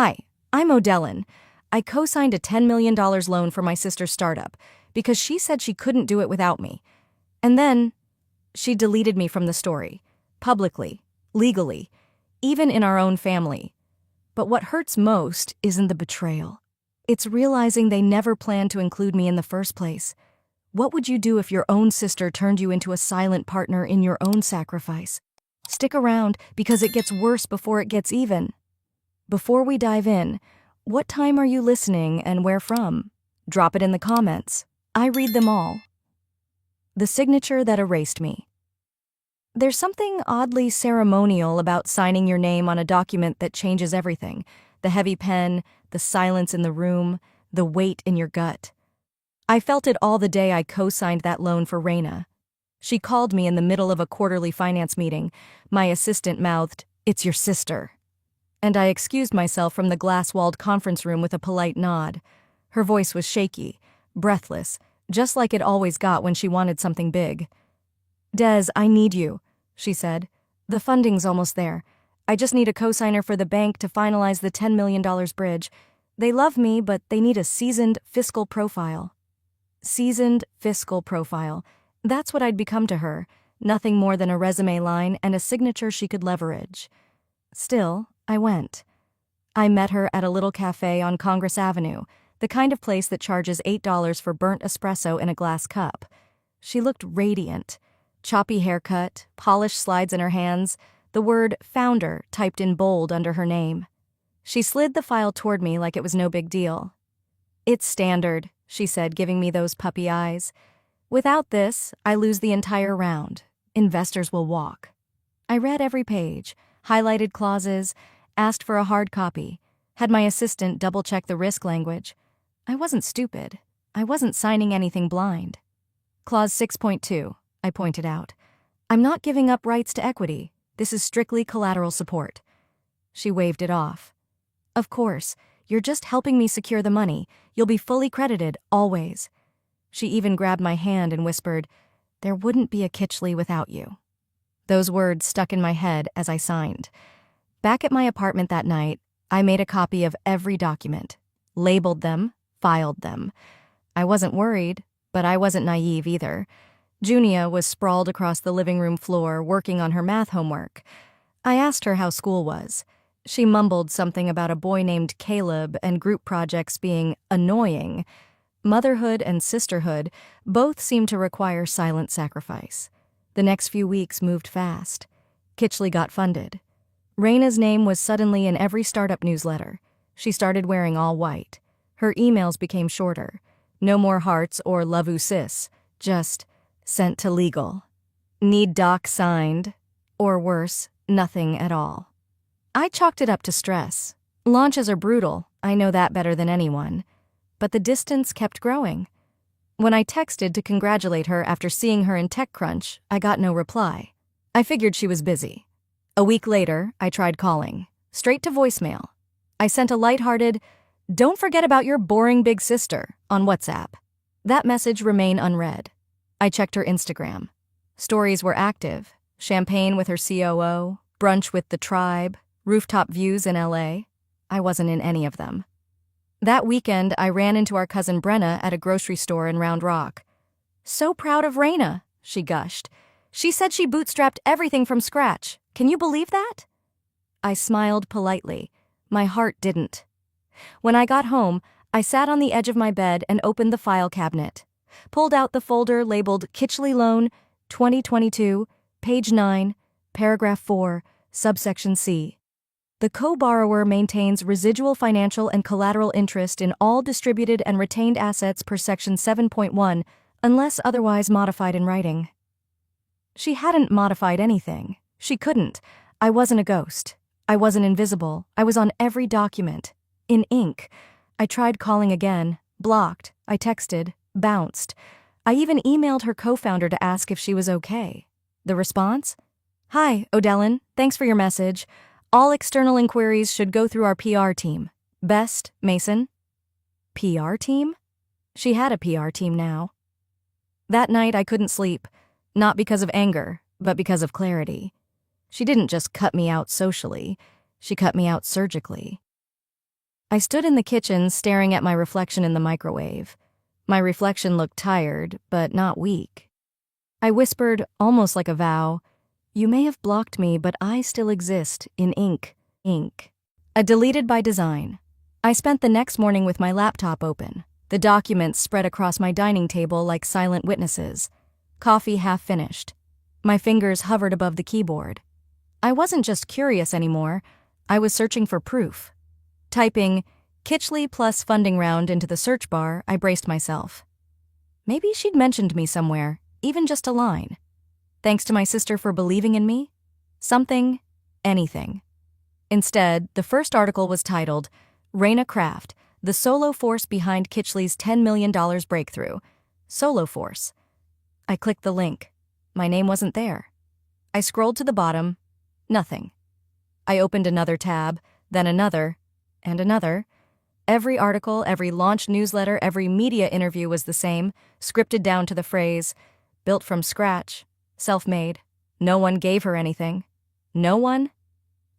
Hi, I'm Odellin. I co-signed a $10 million loan for my sister's startup because she said she couldn't do it without me. And then she deleted me from the story, publicly, legally, even in our own family. But what hurts most isn't the betrayal. It's realizing they never planned to include me in the first place. What would you do if your own sister turned you into a silent partner in your own sacrifice? Stick around because it gets worse before it gets even. Before we dive in, what time are you listening and where from? Drop it in the comments. I read them all. The signature that erased me. There's something oddly ceremonial about signing your name on a document that changes everything. The heavy pen, the silence in the room, the weight in your gut. I felt it all the day I co-signed that loan for Raina. She called me in the middle of a quarterly finance meeting. My assistant mouthed, "It's your sister." And I excused myself from the glass-walled conference room with a polite nod. Her voice was shaky, breathless, just like it always got when she wanted something big. "Des, I need you," she said. "The funding's almost there. I just need a cosigner for the bank to finalize the $10 million bridge. They love me, but they need a seasoned fiscal profile." Seasoned fiscal profile. That's what I'd become to her. Nothing more than a resume line and a signature she could leverage. Still, I went. I met her at a little cafe on Congress Avenue, the kind of place that charges $8 for burnt espresso in a glass cup. She looked radiant. Choppy haircut, polished slides in her hands, the word founder typed in bold under her name. She slid the file toward me like it was no big deal. "It's standard," she said, giving me those puppy eyes. "Without this, I lose the entire round. Investors will walk." I read every page, highlighted clauses, asked for a hard copy, had my assistant double-check the risk language. I wasn't stupid. I wasn't signing anything blind. Clause 6.2, I pointed out. "I'm not giving up rights to equity. This is strictly collateral support." She waved it off. "Of course, you're just helping me secure the money. You'll be fully credited, always." She even grabbed my hand and whispered, "There wouldn't be a Kitchley without you." Those words stuck in my head as I signed. Back at my apartment that night, I made a copy of every document, labeled them, filed them. I wasn't worried, but I wasn't naive either. Junia was sprawled across the living room floor working on her math homework. I asked her how school was. She mumbled something about a boy named Caleb and group projects being annoying. Motherhood and sisterhood both seemed to require silent sacrifice. The next few weeks moved fast. Kitchley got funded. Raina's name was suddenly in every startup newsletter. She started wearing all white. Her emails became shorter. No more hearts or love you sis, just sent to legal. Need doc signed, or worse, nothing at all. I chalked it up to stress. Launches are brutal, I know that better than anyone. But the distance kept growing. When I texted to congratulate her after seeing her in TechCrunch, I got no reply. I figured she was busy. A week later, I tried calling, straight to voicemail. I sent a lighthearted, "Don't forget about your boring big sister," on WhatsApp. That message remained unread. I checked her Instagram. Stories were active. Champagne with her COO, brunch with the tribe, rooftop views in LA. I wasn't in any of them. That weekend, I ran into our cousin Brenna at a grocery store in Round Rock. "So proud of Raina," she gushed. "She said she bootstrapped everything from scratch. Can you believe that?" I smiled politely. My heart didn't. When I got home, I sat on the edge of my bed and opened the file cabinet. Pulled out the folder labeled Kitchley Loan 2022, page 9, paragraph 4, subsection C. The co-borrower maintains residual financial and collateral interest in all distributed and retained assets per section 7.1, unless otherwise modified in writing. She hadn't modified anything. She couldn't. I wasn't a ghost. I wasn't invisible. I was on every document. In ink. I tried calling again, blocked. I texted, bounced. I even emailed her co-founder to ask if she was okay. The response? "Hi, Odellin. Thanks for your message. All external inquiries should go through our PR team. Best, Mason." PR team? She had a PR team now. That night I couldn't sleep, not because of anger, but because of clarity. She didn't just cut me out socially, she cut me out surgically. I stood in the kitchen staring at my reflection in the microwave. My reflection looked tired, but not weak. I whispered, almost like a vow, "You may have blocked me, but I still exist in ink. A deleted by design. I spent the next morning with my laptop open, the documents spread across my dining table like silent witnesses. Coffee half finished. My fingers hovered above the keyboard. I wasn't just curious anymore, I was searching for proof. Typing Kitchley plus funding round into the search bar, I braced myself. Maybe she'd mentioned me somewhere, even just a line. Thanks to my sister for believing in me? Something, anything. Instead, the first article was titled, Raina Kraft, the solo force behind Kitchley's $10 million breakthrough. Solo force. I clicked the link. My name wasn't there. I scrolled to the bottom. Nothing. I opened another tab, then another, and another. Every article, every launch newsletter, every media interview was the same, scripted down to the phrase, built from scratch, self-made. No one gave her anything. No one?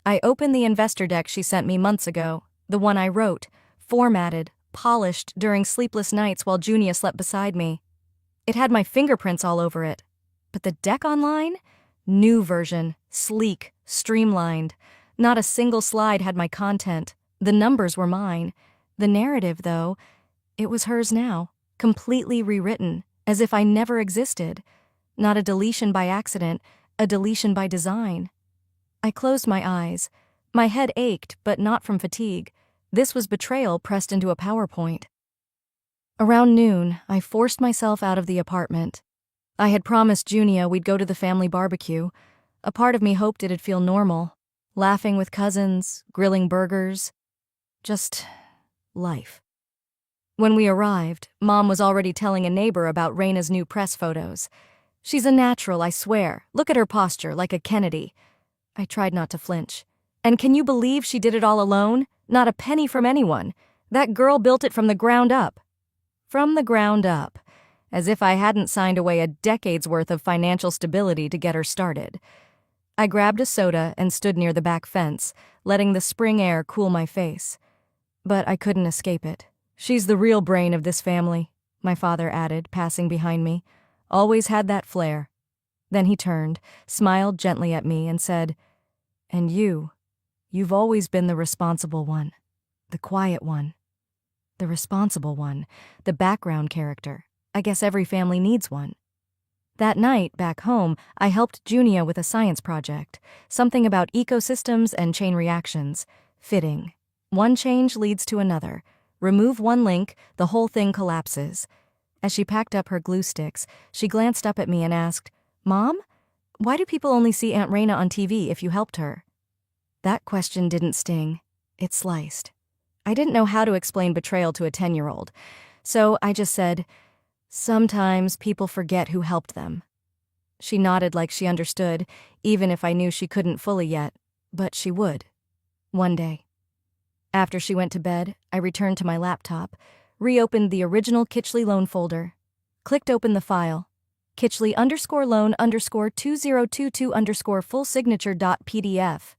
I opened the investor deck she sent me months ago, the one I wrote, formatted, polished during sleepless nights while Junia slept beside me. It had my fingerprints all over it. But the deck online? New version, sleek, streamlined. Not a single slide had my content. The numbers were mine. The narrative, though, it was hers now, completely rewritten, as if I never existed. Not a deletion by accident, a deletion by design. I closed my eyes. My head ached, but not from fatigue. This was betrayal pressed into a PowerPoint. Around noon, I forced myself out of the apartment. I had promised Junia we'd go to the family barbecue. A part of me hoped it'd feel normal. Laughing with cousins, grilling burgers. Just life. When we arrived, Mom was already telling a neighbor about Raina's new press photos. She's a natural, I swear. Look at her posture, like a Kennedy. I tried not to flinch. And can you believe she did it all alone? Not a penny from anyone. That girl built it from the ground up. From the ground up. As if I hadn't signed away a decade's worth of financial stability to get her started. I grabbed a soda and stood near the back fence, letting the spring air cool my face. But I couldn't escape it. She's the real brain of this family, my father added, passing behind me. Always had that flair. Then he turned, smiled gently at me, and said, "And you've always been the responsible one. The quiet one. The responsible one. The background character. I guess every family needs one." That night, back home, I helped Junia with a science project. Something about ecosystems and chain reactions. Fitting. One change leads to another. Remove one link, the whole thing collapses. As she packed up her glue sticks, she glanced up at me and asked, "Mom, why do people only see Aunt Raina on TV if you helped her?" That question didn't sting. It sliced. I didn't know how to explain betrayal to a 10-year-old, so I just said, "Sometimes people forget who helped them." She nodded like she understood, even if I knew she couldn't fully yet, but she would. One day. After she went to bed, I returned to my laptop, reopened the original Kitchley loan folder, clicked open the file, Kitchley_loan_2022_full signature.pdf,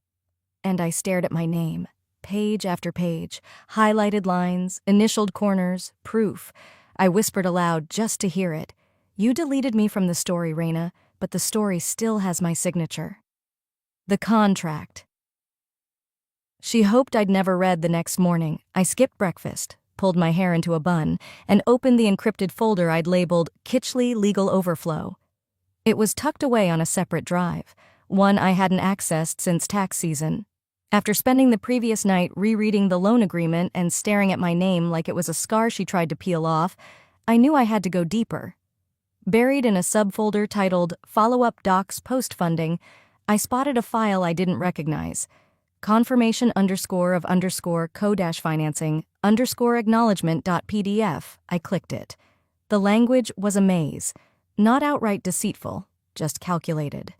and I stared at my name, page after page, highlighted lines, initialed corners, proof. I whispered aloud just to hear it. "You deleted me from the story, Raina, but the story still has my signature." The contract. She hoped I'd never read the next morning. I skipped breakfast, pulled my hair into a bun, and opened the encrypted folder I'd labeled Kitchley Legal Overflow. It was tucked away on a separate drive, one I hadn't accessed since tax season. After spending the previous night rereading the loan agreement and staring at my name like it was a scar she tried to peel off, I knew I had to go deeper. Buried in a subfolder titled Follow-up Docs Post-Funding, I spotted a file I didn't recognize. Confirmation_of_co-financing_acknowledgement.pdf. I clicked it. The language was a maze, not outright deceitful, just calculated.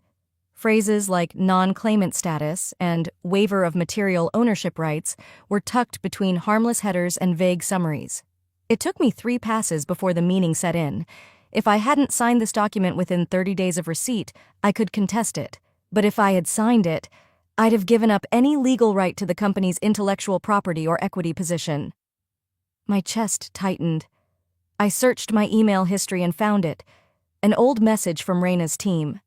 Phrases like non-claimant status and waiver of material ownership rights were tucked between harmless headers and vague summaries. It took me 3 passes before the meaning set in. If I hadn't signed this document within 30 days of receipt, I could contest it. But if I had signed it, I'd have given up any legal right to the company's intellectual property or equity position. My chest tightened. I searched my email history and found it. An old message from Raina's team.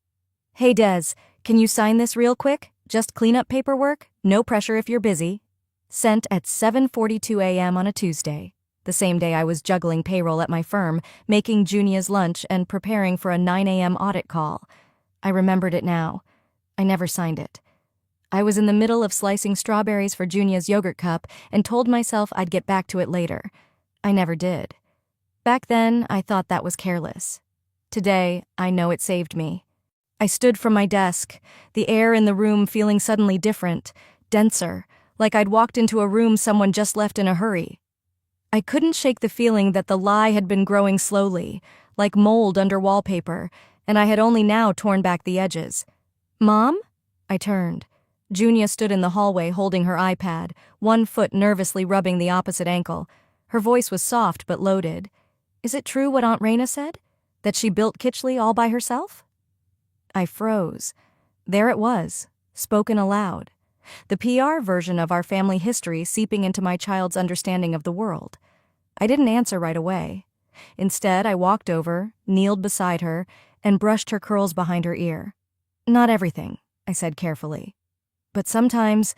"Hey Des, can you sign this real quick? Just cleanup paperwork, no pressure if you're busy." Sent at 7:42 a.m. on a Tuesday, the same day I was juggling payroll at my firm, making Junia's lunch, and preparing for a 9 a.m. audit call. I remembered it now. I never signed it. I was in the middle of slicing strawberries for Junia's yogurt cup and told myself I'd get back to it later. I never did. Back then, I thought that was careless. Today, I know it saved me. I stood from my desk, the air in the room feeling suddenly different, denser, like I'd walked into a room someone just left in a hurry. I couldn't shake the feeling that the lie had been growing slowly, like mold under wallpaper, and I had only now torn back the edges. "Mom?" I turned. Junia stood in the hallway holding her iPad, one foot nervously rubbing the opposite ankle. Her voice was soft but loaded. "Is it true what Aunt Raina said? That she built Kitchley all by herself?" I froze. There it was, spoken aloud. The PR version of our family history seeping into my child's understanding of the world. I didn't answer right away. Instead, I walked over, kneeled beside her, and brushed her curls behind her ear. "Not everything," I said carefully. "But sometimes,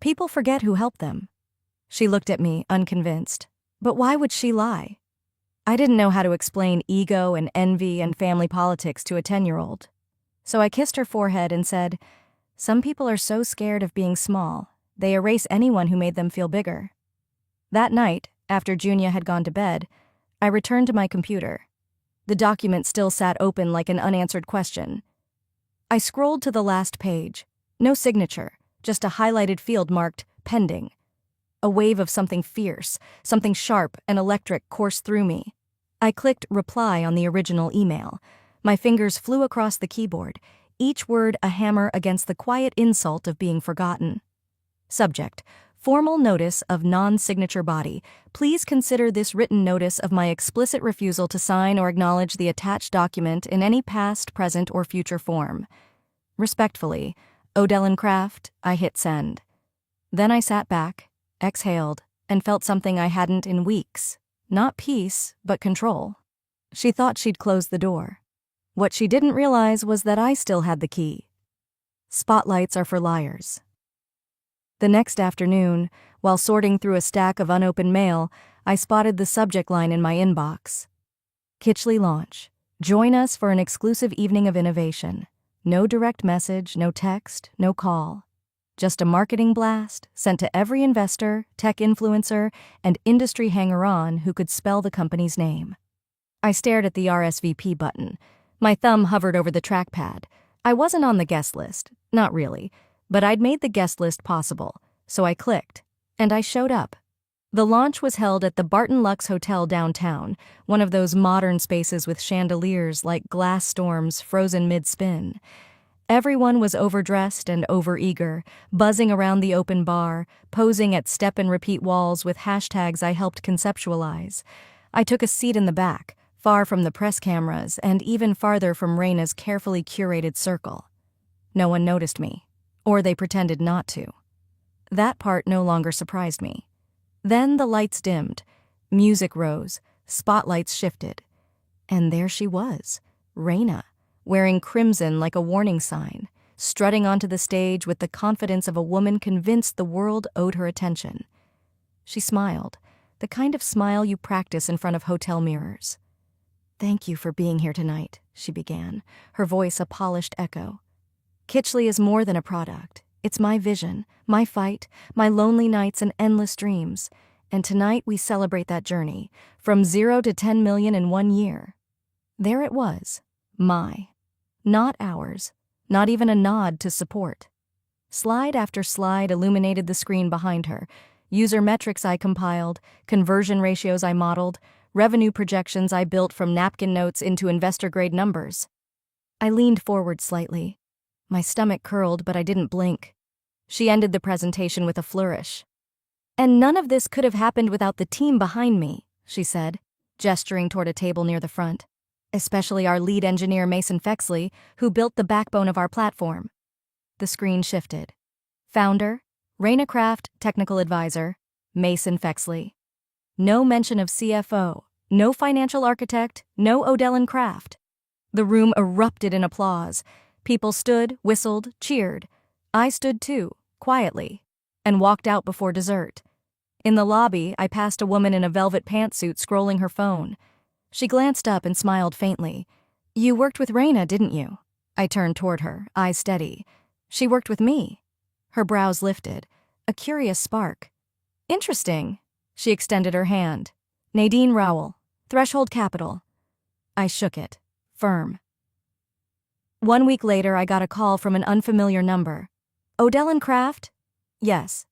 people forget who helped them." She looked at me, unconvinced. But why would she lie? I didn't know how to explain ego and envy and family politics to a 10-year-old. So I kissed her forehead and said, "Some people are so scared of being small, they erase anyone who made them feel bigger." That night, after Junia had gone to bed, I returned to my computer. The document still sat open like an unanswered question. I scrolled to the last page. No signature, just a highlighted field marked pending. A wave of something fierce, something sharp and electric coursed through me. I clicked reply on the original email. My fingers flew across the keyboard, each word a hammer against the quiet insult of being forgotten. Subject: formal notice of non-signature body. Please consider this written notice of my explicit refusal to sign or acknowledge the attached document in any past, present, or future form. Respectfully, Odell and Kraft. I hit send. Then I sat back, exhaled, and felt something I hadn't in weeks. Not peace, but control. She thought she'd closed the door. What she didn't realize was that I still had the key. Spotlights are for liars. The next afternoon, while sorting through a stack of unopened mail, I spotted the subject line in my inbox. Kitchley launch. Join us for an exclusive evening of innovation. No direct message, no text, no call. Just a marketing blast sent to every investor, tech influencer, and industry hanger-on who could spell the company's name. I stared at the RSVP button. My thumb hovered over the trackpad. I wasn't on the guest list, not really, but I'd made the guest list possible, so I clicked, and I showed up. The launch was held at the Barton Lux Hotel downtown, one of those modern spaces with chandeliers like glass storms frozen mid-spin. Everyone was overdressed and overeager, buzzing around the open bar, posing at step-and-repeat walls with hashtags I helped conceptualize. I took a seat in the back, far from the press cameras and even farther from Raina's carefully curated circle. No one noticed me, or they pretended not to. That part no longer surprised me. Then the lights dimmed, music rose, spotlights shifted. And there she was, Raina, wearing crimson like a warning sign, strutting onto the stage with the confidence of a woman convinced the world owed her attention. She smiled, the kind of smile you practice in front of hotel mirrors. "Thank you for being here tonight," she began, her voice a polished echo. "Kitchley is more than a product. It's my vision, my fight, my lonely nights and endless dreams. And tonight we celebrate that journey, from 0 to 10 million in 1 year." There it was, my. Not ours, not even a nod to support. Slide after slide illuminated the screen behind her. User metrics I compiled, conversion ratios I modeled, revenue projections I built from napkin notes into investor-grade numbers. I leaned forward slightly. My stomach curled, but I didn't blink. She ended the presentation with a flourish. "And none of this could have happened without the team behind me," she said, gesturing toward a table near the front. "Especially our lead engineer Mason Fexley, who built the backbone of our platform." The screen shifted. Founder, Raina Kraft, Technical Advisor, Mason Fexley. No mention of CFO, no financial architect, no Odell and Kraft. The room erupted in applause. People stood, whistled, cheered. I stood too, quietly, and walked out before dessert. In the lobby, I passed a woman in a velvet pantsuit scrolling her phone. She glanced up and smiled faintly. "You worked with Raina, didn't you?" I turned toward her, eyes steady. "She worked with me." Her brows lifted, a curious spark. "Interesting." She extended her hand. "Nadine Rowell, Threshold Capital." I shook it, firm. 1 week later, I got a call from an unfamiliar number. "Odell and Kraft?" "Yes."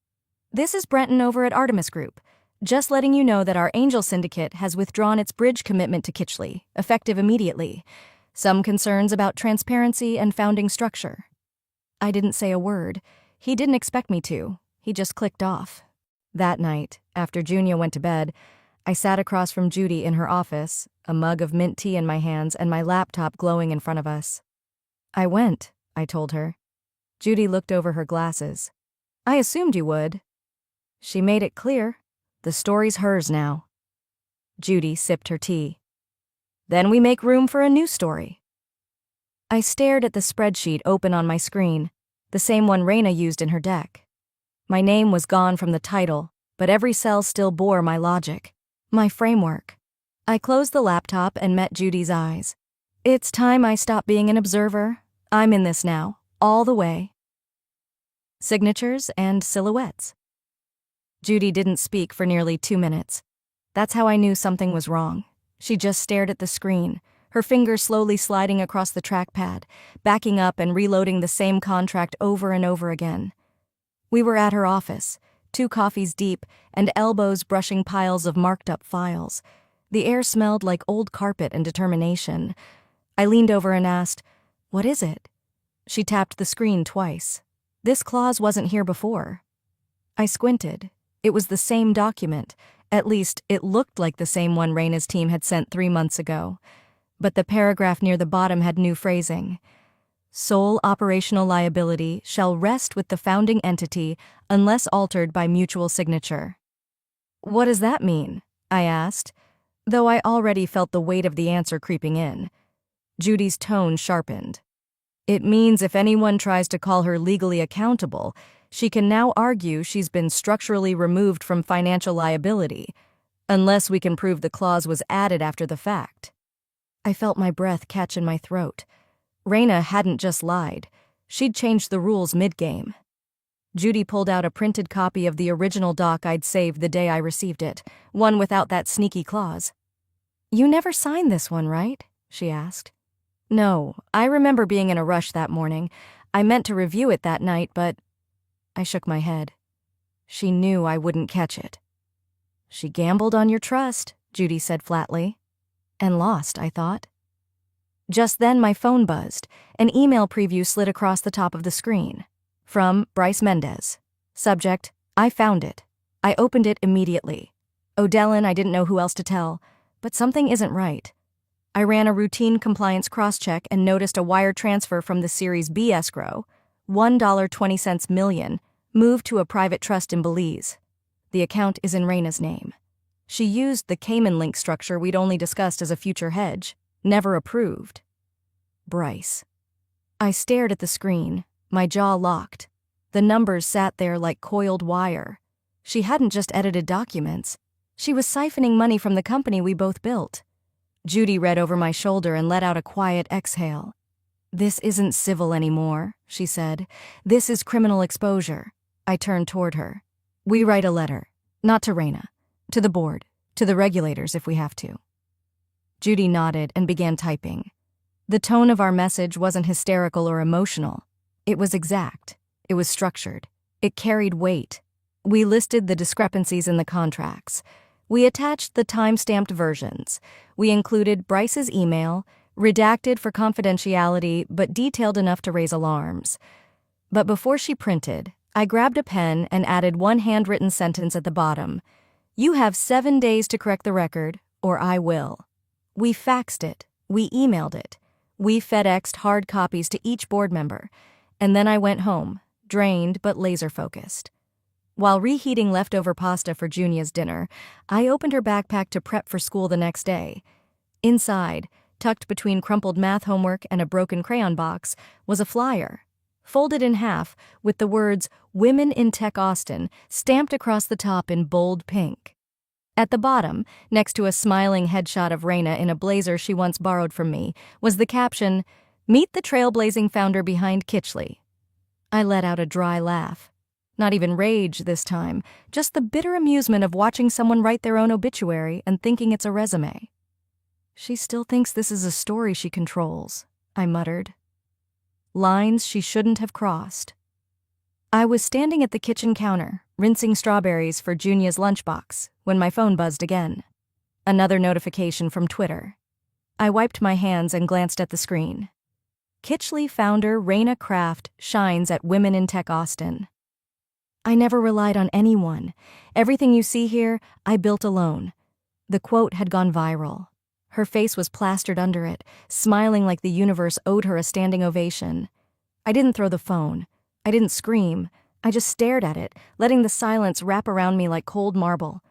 "This is Brenton over at Artemis Group. Just letting you know that our Angel Syndicate has withdrawn its bridge commitment to Kitchley, effective immediately. Some concerns about transparency and founding structure." I didn't say a word. He didn't expect me to. He just clicked off. That night, after Junia went to bed, I sat across from Judy in her office, a mug of mint tea in my hands and my laptop glowing in front of us. "I went," I told her. Judy looked over her glasses. "I assumed you would." She made it clear. The story's hers now. Judy sipped her tea. "Then we make room for a new story." I stared at the spreadsheet open on my screen, the same one Raina used in her deck. My name was gone from the title, but every cell still bore my logic, my framework. I closed the laptop and met Judy's eyes. "It's time I stopped being an observer. I'm in this now, all the way." Signatures and silhouettes. Judy didn't speak for nearly 2 minutes. That's how I knew something was wrong. She just stared at the screen, her fingers slowly sliding across the trackpad, backing up and reloading the same contract over and over again. We were at her office, 2 coffees deep and elbows brushing piles of marked-up files. The air smelled like old carpet and determination. I leaned over and asked, "What is it?" She tapped the screen twice. This clause wasn't here before. I squinted. It was the same document. At least, it looked like the same one Raina's team had sent 3 months ago. But the paragraph near the bottom had new phrasing. "Sole operational liability shall rest with the founding entity unless altered by mutual signature." "What does that mean?" I asked, though I already felt the weight of the answer creeping in. Judy's tone sharpened. "It means if anyone tries to call her legally accountable, she can now argue she's been structurally removed from financial liability, unless we can prove the clause was added after the fact." I felt my breath catch in my throat. Raina hadn't just lied. She'd changed the rules mid-game. Judy pulled out a printed copy of the original doc I'd saved the day I received it, one without that sneaky clause. "You never signed this one, right?" she asked. "No, I remember being in a rush that morning. I meant to review it that night, but..." I shook my head. She knew I wouldn't catch it. "She gambled on your trust," Judy said flatly. "And lost," I thought. Just then my phone buzzed. An email preview slid across the top of the screen. From Bryce Mendez. Subject, "I found it." I opened it immediately. Odell and I didn't know who else to tell, but something isn't right. I ran a routine compliance cross-check and noticed a wire transfer from the Series B escrow, $1.20 million, moved to a private trust in Belize. The account is in Raina's name. She used the Cayman link structure we'd only discussed as a future hedge, never approved. Bryce. I stared at the screen, my jaw locked. The numbers sat there like coiled wire. She hadn't just edited documents. She was siphoning money from the company we both built. Judy read over my shoulder and let out a quiet exhale. "This isn't civil anymore," she said. "This is criminal exposure." I turned toward her. "We write a letter, not to Raina, to the board, to the regulators if we have to." Judy nodded and began typing. The tone of our message wasn't hysterical or emotional. It was exact. It was structured. It carried weight. We listed the discrepancies in the contracts. We attached the time-stamped versions. We included Bryce's email, redacted for confidentiality but detailed enough to raise alarms. But before she printed, I grabbed a pen and added one handwritten sentence at the bottom. "You have 7 days to correct the record, or I will." We faxed it. We emailed it. We FedExed hard copies to each board member. And then I went home, drained but laser-focused. While reheating leftover pasta for Junia's dinner, I opened her backpack to prep for school the next day. Inside, tucked between crumpled math homework and a broken crayon box, was a flyer, folded in half with the words "Women in Tech Austin" stamped across the top in bold pink. At the bottom, next to a smiling headshot of Raina in a blazer she once borrowed from me, was the caption, "Meet the trailblazing founder behind Kitchley." I let out a dry laugh. Not even rage this time, just the bitter amusement of watching someone write their own obituary and thinking it's a resume. "She still thinks this is a story she controls," I muttered. Lines she shouldn't have crossed. I was standing at the kitchen counter, rinsing strawberries for Junia's lunchbox, when my phone buzzed again. Another notification from Twitter. I wiped my hands and glanced at the screen. Kitchley founder Raina Kraft shines at Women in Tech Austin. "I never relied on anyone. Everything you see here, I built alone." The quote had gone viral. Her face was plastered under it, smiling like the universe owed her a standing ovation. I didn't throw the phone. I didn't scream. I just stared at it, letting the silence wrap around me like cold marble.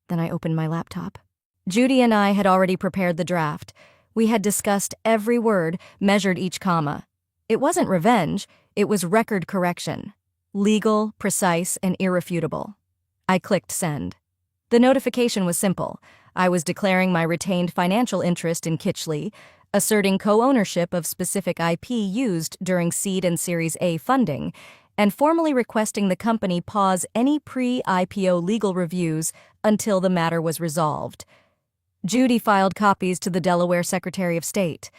Then I opened my laptop. Judy and I had already prepared the draft. We had discussed every word, measured each comma. It wasn't revenge, it was record correction. Legal, precise, and irrefutable. I clicked send. The notification was simple. I was declaring my retained financial interest in Kitchley, asserting co-ownership of specific IP used during seed and Series A funding, and formally requesting the company pause any pre-IPO legal reviews until the matter was resolved. Judy filed copies to the Delaware Secretary of State.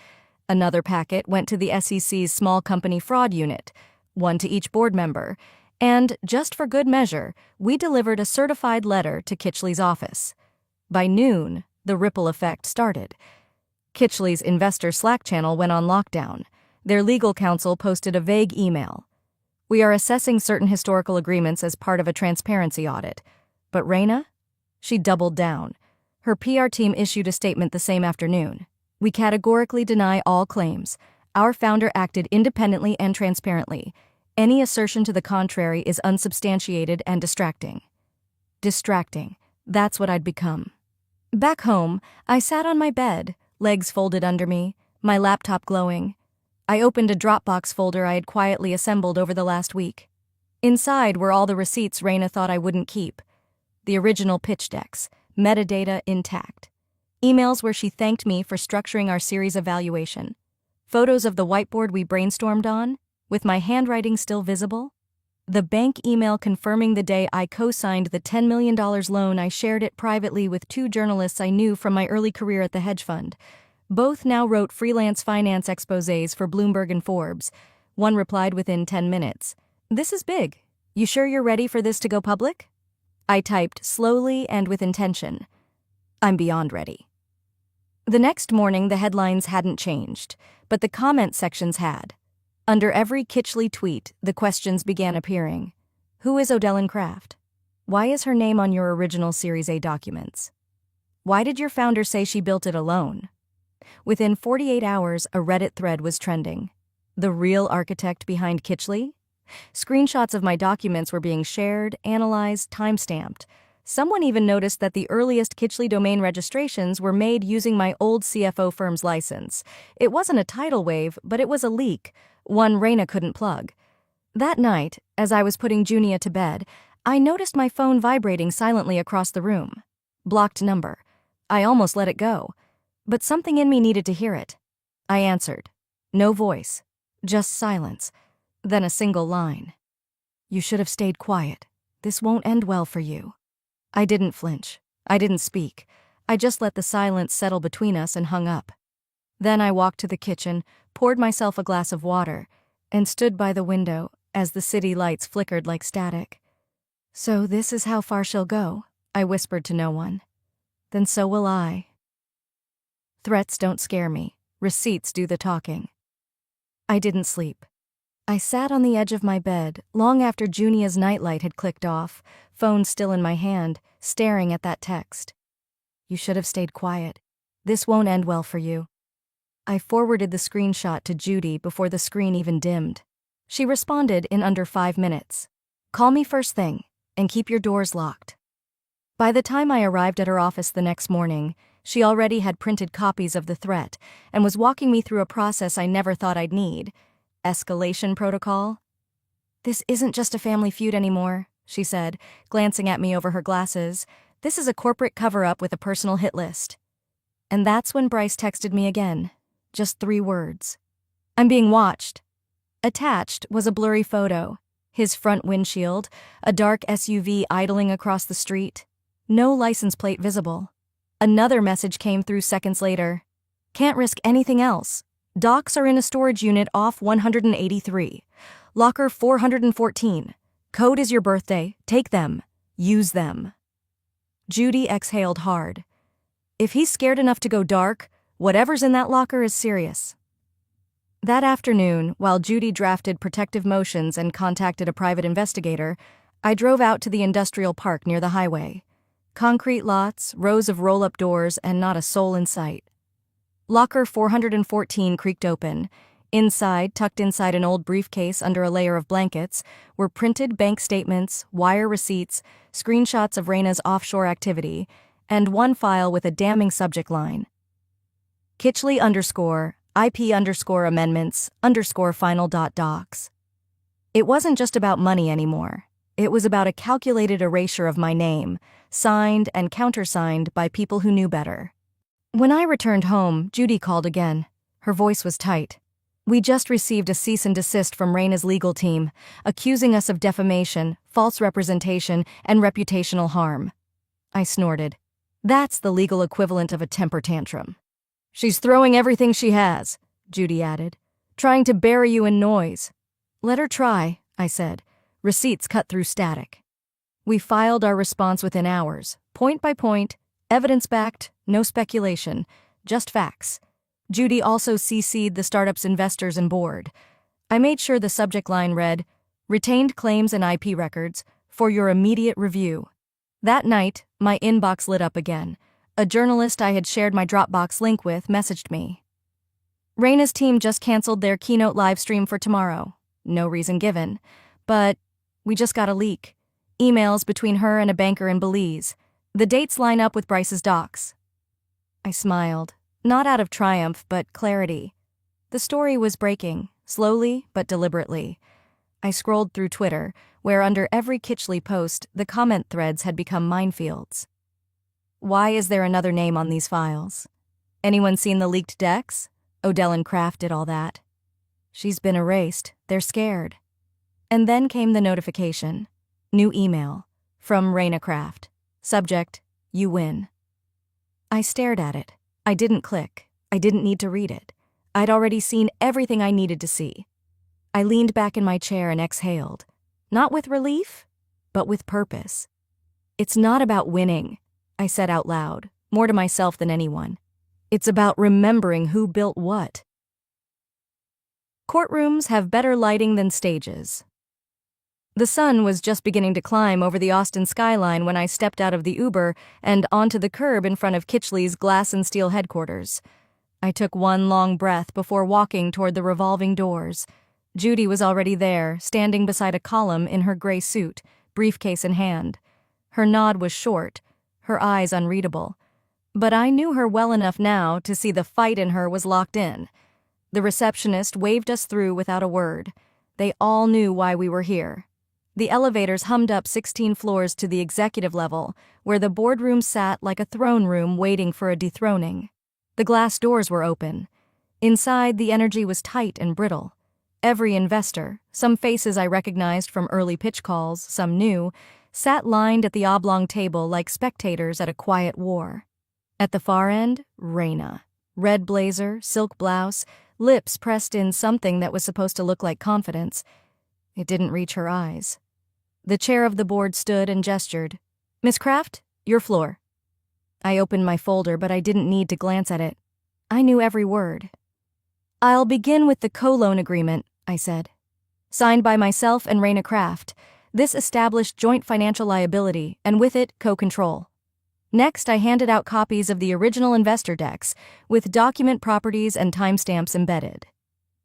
Another packet went to the SEC's Small Company Fraud Unit, one to each board member, and, just for good measure, we delivered a certified letter to Kitchley's office. By noon, the ripple effect started. Kitchley's investor Slack channel went on lockdown. Their legal counsel posted a vague email. "We are assessing certain historical agreements as part of a transparency audit." But Raina? She doubled down. Her PR team issued a statement the same afternoon. "We categorically deny all claims. Our founder acted independently and transparently. Any assertion to the contrary is unsubstantiated and distracting." Distracting. That's what I'd become. Back home, I sat on my bed, legs folded under me, my laptop glowing. I opened a Dropbox folder I had quietly assembled over the last week. Inside were all the receipts Raina thought I wouldn't keep. The original pitch decks, metadata intact. Emails where she thanked me for structuring our series evaluation. Photos of the whiteboard we brainstormed on, with my handwriting still visible. The bank email confirming the day I co-signed the $10 million loan. I shared it privately with two journalists I knew from my early career at the hedge fund. Both now wrote freelance finance exposés for Bloomberg and Forbes. One replied within 10 minutes. "This is big. You sure you're ready for this to go public?" I typed slowly and with intention. "I'm beyond ready." The next morning, the headlines hadn't changed, but the comment sections had. Under every Kitchley tweet, the questions began appearing. Who is Odellen Kraft? Why is her name on your original Series A documents? Why did your founder say she built it alone? Within 48 hours, a Reddit thread was trending. The real architect behind Kitchley? Screenshots of my documents were being shared, analyzed, timestamped. Someone even noticed that the earliest Kitchley domain registrations were made using my old CFO firm's license. It wasn't a tidal wave, but it was a leak, one Raina couldn't plug. That night, as I was putting Junia to bed, I noticed my phone vibrating silently across the room. Blocked number. I almost let it go. But something in me needed to hear it. I answered. No voice. Just silence. Then a single line. "You should have stayed quiet. This won't end well for you." I didn't flinch. I didn't speak. I just let the silence settle between us and hung up. Then I walked to the kitchen, poured myself a glass of water, and stood by the window as the city lights flickered like static. "So this is how far she'll go," I whispered to no one. "Then so will I." Threats don't scare me. Receipts do the talking. I didn't sleep. I sat on the edge of my bed, long after Junia's nightlight had clicked off, phone still in my hand, staring at that text. "You should have stayed quiet. This won't end well for you." I forwarded the screenshot to Judy before the screen even dimmed. She responded in under 5 minutes. Call me first thing, and keep your doors locked. By the time I arrived at her office the next morning, she already had printed copies of the threat and was walking me through a process I never thought I'd need. Escalation protocol? This isn't just a family feud anymore, she said, glancing at me over her glasses. This is a corporate cover-up with a personal hit list. And that's when Bryce texted me again. Just 3 words. I'm being watched. Attached was a blurry photo. His front windshield, a dark SUV idling across the street. No license plate visible. Another message came through seconds later. Can't risk anything else. Docs are in a storage unit off 183. Locker 414. Code is your birthday. Take them. Use them. Judy exhaled hard. If he's scared enough to go dark, whatever's in that locker is serious. That afternoon, while Judy drafted protective motions and contacted a private investigator, I drove out to the industrial park near the highway. Concrete lots, rows of roll-up doors, and not a soul in sight. Locker 414 creaked open. Inside, tucked inside an old briefcase under a layer of blankets, were printed bank statements, wire receipts, screenshots of Raina's offshore activity, and one file with a damning subject line. Kitchley IP_amendments_final.docs. It wasn't just about money anymore. It was about a calculated erasure of my name, signed and countersigned by people who knew better. When I returned home, Judy called again. Her voice was tight. We just received a cease and desist from Raina's legal team, accusing us of defamation, false representation, and reputational harm. I snorted. That's the legal equivalent of a temper tantrum. She's throwing everything she has, Judy added, trying to bury you in noise. Let her try, I said. Receipts cut through static. We filed our response within hours, point by point, evidence-backed, no speculation, just facts. Judy also CC'd the startup's investors and board. I made sure the subject line read, "Retained claims and IP records, for your immediate review." That night, my inbox lit up again. A journalist I had shared my Dropbox link with messaged me. Raina's team just canceled their keynote live stream for tomorrow. No reason given. But we just got a leak. Emails between her and a banker in Belize. The dates line up with Bryce's docs. I smiled, not out of triumph, but clarity. The story was breaking, slowly but deliberately. I scrolled through Twitter, where under every Kitchley post, the comment threads had become minefields. Why is there another name on these files? Anyone seen the leaked decks? Odell and Kraft did all that. She's been erased. They're scared. And then came the notification. New email. From Raina Kraft. Subject, you win. I stared at it. I didn't click. I didn't need to read it. I'd already seen everything I needed to see. I leaned back in my chair and exhaled. Not with relief, but with purpose. It's not about winning, I said out loud, more to myself than anyone. It's about remembering who built what. Courtrooms have better lighting than stages. The sun was just beginning to climb over the Austin skyline when I stepped out of the Uber and onto the curb in front of Kitchley's glass and steel headquarters. I took one long breath before walking toward the revolving doors. Judy was already there, standing beside a column in her gray suit, briefcase in hand. Her nod was short, her eyes unreadable. But I knew her well enough now to see the fight in her was locked in. The receptionist waved us through without a word. They all knew why we were here. The elevators hummed up 16 floors to the executive level, where the boardroom sat like a throne room waiting for a dethroning. The glass doors were open. Inside, the energy was tight and brittle. Every investor, some faces I recognized from early pitch calls, some new, sat lined at the oblong table like spectators at a quiet war. At the far end, Raina. Red blazer, silk blouse, lips pressed in something that was supposed to look like confidence. It didn't reach her eyes. The chair of the board stood and gestured. "Miss Kraft, your floor." I opened my folder, but I didn't need to glance at it. I knew every word. "I'll begin with the co-loan agreement," I said. "Signed by myself and Raina Kraft. This established joint financial liability, and with it, co-control." Next, I handed out copies of the original investor decks, with document properties and timestamps embedded.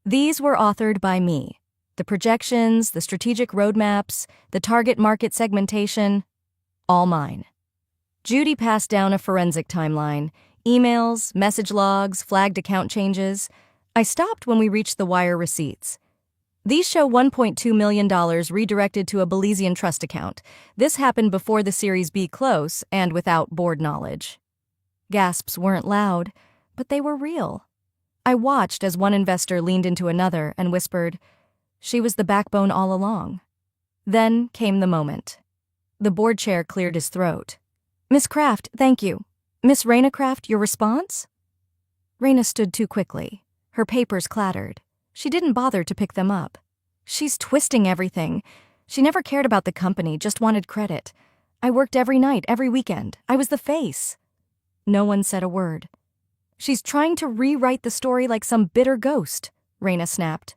These were authored by me. The projections, the strategic roadmaps, the target market segmentation, all mine. Judy passed down a forensic timeline, emails, message logs, flagged account changes. I stopped when we reached the wire receipts. These show $1.2 million redirected to a Belizean trust account. This happened before the Series B close and without board knowledge. Gasps weren't loud, but they were real. I watched as one investor leaned into another and whispered, "She was the backbone all along." Then came the moment. The board chair cleared his throat. "Miss Kraft, thank you. Miss Raina Kraft, your response?" Raina stood too quickly. Her papers clattered. She didn't bother to pick them up. "She's twisting everything. She never cared about the company, just wanted credit. I worked every night, every weekend. I was the face." No one said a word. "She's trying to rewrite the story like some bitter ghost," Raina snapped.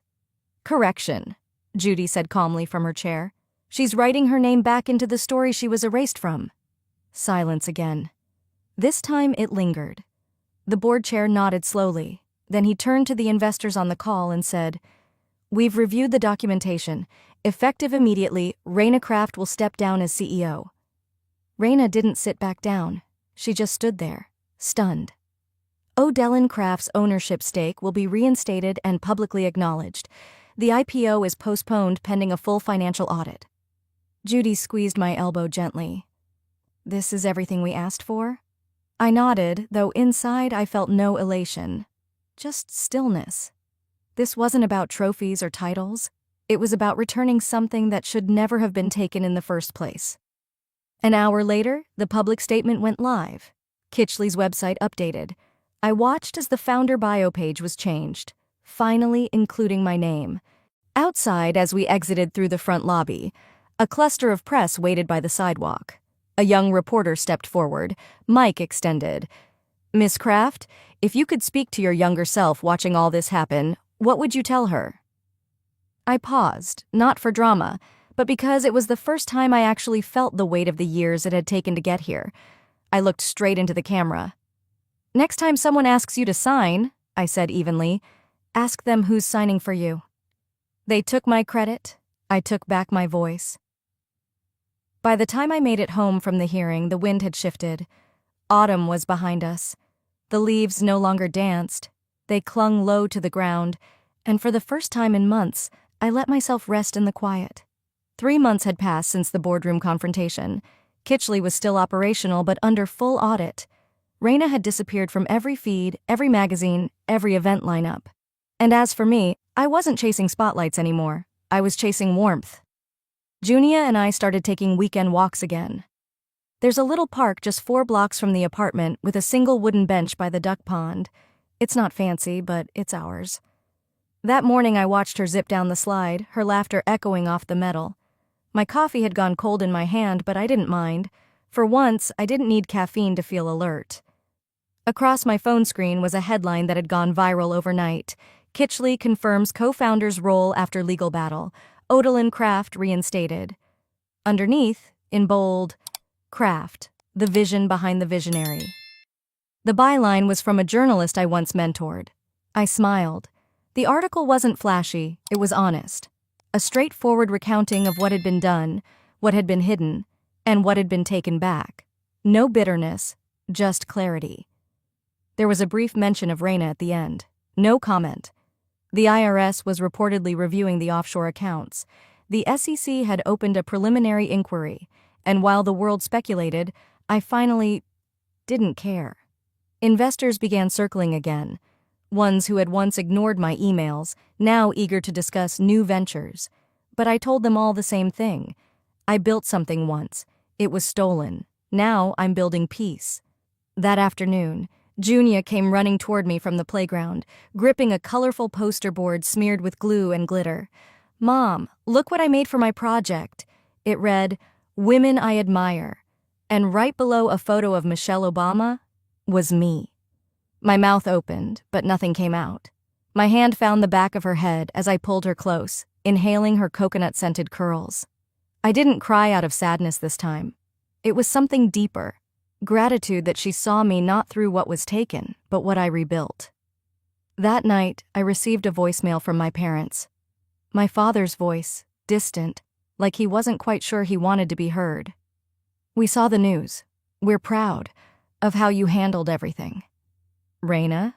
"Correction," Judy said calmly from her chair. "She's writing her name back into the story she was erased from." Silence again. This time it lingered. The board chair nodded slowly. Then he turned to the investors on the call and said, "We've reviewed the documentation. Effective immediately, Raina Kraft will step down as CEO." Raina didn't sit back down. She just stood there, stunned. O'Dellin Kraft's ownership stake will be reinstated and publicly acknowledged. The IPO is postponed pending a full financial audit. Judy squeezed my elbow gently. "This is everything we asked for?" I nodded, though inside I felt no elation. Just stillness. This wasn't about trophies or titles. It was about returning something that should never have been taken in the first place. An hour later, the public statement went live. Kitchley's website updated. I watched as the founder bio page was changed, finally including my name. Outside, as we exited through the front lobby, a cluster of press waited by the sidewalk. A young reporter stepped forward, mic extended. "Miss Kraft, if you could speak to your younger self watching all this happen, what would you tell her?" I paused, not for drama, but because it was the first time I actually felt the weight of the years it had taken to get here. I looked straight into the camera. "Next time someone asks you to sign," I said evenly, "ask them who's signing for you." They took my credit. I took back my voice. By the time I made it home from the hearing, the wind had shifted. Autumn was behind us. The leaves no longer danced. They clung low to the ground, and for the first time in months, I let myself rest in the quiet. 3 months had passed since the boardroom confrontation. Kitchley was still operational, but under full audit. Raina had disappeared from every feed, every magazine, every event lineup. And as for me, I wasn't chasing spotlights anymore. I was chasing warmth. Junia and I started taking weekend walks again. There's a little park just 4 blocks from the apartment with a single wooden bench by the duck pond. It's not fancy, but it's ours. That morning I watched her zip down the slide, her laughter echoing off the metal. My coffee had gone cold in my hand, but I didn't mind. For once, I didn't need caffeine to feel alert. Across my phone screen was a headline that had gone viral overnight. Kitchley confirms co-founder's role after legal battle. O'Dellin Kraft reinstated. Underneath, in bold, Kraft, the vision behind the visionary. The byline was from a journalist I once mentored. I smiled. The article wasn't flashy, it was honest. A straightforward recounting of what had been done, what had been hidden, and what had been taken back. No bitterness, just clarity. There was a brief mention of Raina at the end. No comment. The IRS was reportedly reviewing the offshore accounts. The SEC had opened a preliminary inquiry, and while the world speculated, I finally didn't care. Investors began circling again. Ones who had once ignored my emails, now eager to discuss new ventures. But I told them all the same thing. I built something once. It was stolen. Now I'm building peace. That afternoon, Junia came running toward me from the playground, gripping a colorful poster board smeared with glue and glitter. "Mom, look what I made for my project." It read, "Women I Admire." And right below a photo of Michelle Obama was me. My mouth opened, but nothing came out. My hand found the back of her head as I pulled her close, inhaling her coconut-scented curls. I didn't cry out of sadness this time. It was something deeper. Gratitude that she saw me not through what was taken, but what I rebuilt. That night, I received a voicemail from my parents. My father's voice, distant, like he wasn't quite sure he wanted to be heard. We saw the news. We're proud of how you handled everything. Raina?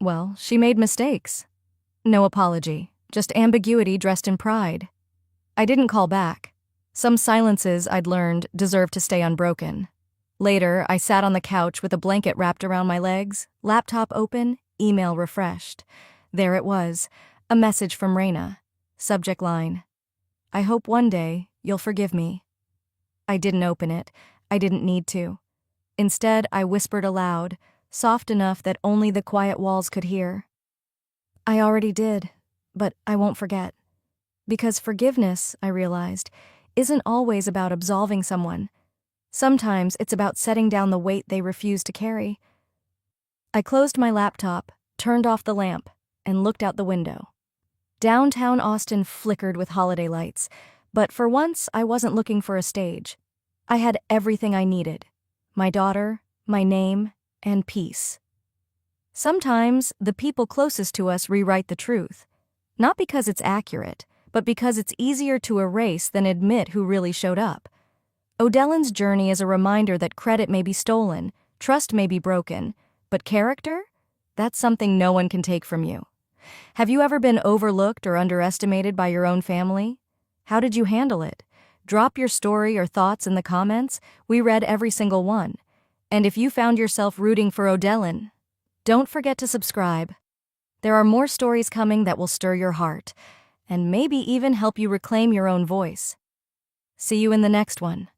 Well, she made mistakes. No apology, just ambiguity dressed in pride. I didn't call back. Some silences I'd learned deserved to stay unbroken. Later, I sat on the couch with a blanket wrapped around my legs, laptop open, email refreshed. There it was, a message from Raina. Subject line: I hope one day you'll forgive me. I didn't open it. I didn't need to. Instead, I whispered aloud, soft enough that only the quiet walls could hear. I already did, but I won't forget. Because forgiveness, I realized, isn't always about absolving someone. Sometimes it's about setting down the weight they refuse to carry. I closed my laptop, turned off the lamp, and looked out the window. Downtown Austin flickered with holiday lights, but for once I wasn't looking for a stage. I had everything I needed: my daughter, my name, and peace. Sometimes the people closest to us rewrite the truth, not because it's accurate, but because it's easier to erase than admit who really showed up. O'Dellen's journey is a reminder that credit may be stolen, trust may be broken, but character? That's something no one can take from you. Have you ever been overlooked or underestimated by your own family? How did you handle it? Drop your story or thoughts in the comments. We read every single one. And if you found yourself rooting for O'Dellen, don't forget to subscribe. There are more stories coming that will stir your heart, and maybe even help you reclaim your own voice. See you in the next one.